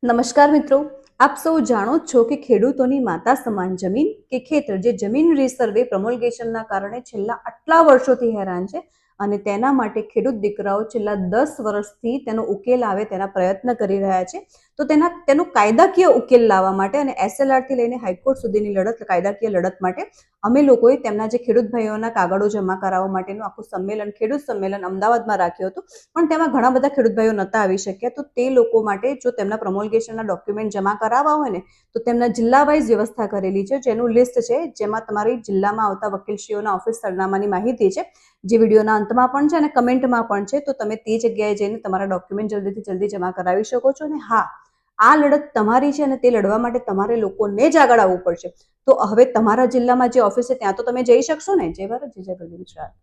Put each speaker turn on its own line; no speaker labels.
નમસ્કાર મિત્રો, આપ સૌ જાણો છો કે ખેડૂતોની માતા સમાન જમીન કે ખેતર જે જમીન રીસર્વે પ્રોમોલ્ગેશનના કારણે છેલ્લા આટલા વર્ષોથી હેરાન છે અને તેના માટે ખેડૂત દીકરાઓ છેલ્લા 10 વર્ષથી તેનો ઉકેલ આવે તેના પ્રયત્ન કરી રહ્યા છે. તો તેનો કાયદાકીય ઉકેલ લાવવા માટે અને એસએલઆરથી લઈને હાઈકોર્ટ સુધીની લડત, કાયદાકીય લડત માટે અમે લોકોએ તેમના જે ખેડૂત ભાઈઓના કાગળો જમા કરાવવા માટેનું આખું સંમેલન, ખેડૂત સંમેલન અમદાવાદમાં રાખ્યું હતું. પણ તેમાં ઘણા બધા ખેડૂત ભાઈઓ નહોતા આવી શક્યા. તો તે લોકો માટે જો તેમના પ્રોમોલ્ગેશનના ડોક્યુમેન્ટ જમા કરાવવા હોય ને તો તેમના જિલ્લા વાઇઝ વ્યવસ્થા કરેલી છે, જેનું લિસ્ટ છે, જેમાં તમારી જિલ્લામાં આવતા વકીલશ્રીઓના ઓફિસ સરનામાની માહિતી છે, જે વિડીયોના અંતમાં પણ છે અને કમેન્ટમાં પણ છે. તો તમે તે જગ્યાએ જઈને તમારા ડોક્યુમેન્ટ જલ્દીથી જલ્દી જમા કરાવી શકો છો. અને હા, આ લડત તમારી છે અને તે લડવા માટે તમારે લોકોને જ આગળ આવવું પડશે. તો હવે તમારા જિલ્લામાં જે ઓફિસ છે ત્યાં તો તમે જઈ શકશો ને. જય ભારત, જય ગુજરાત.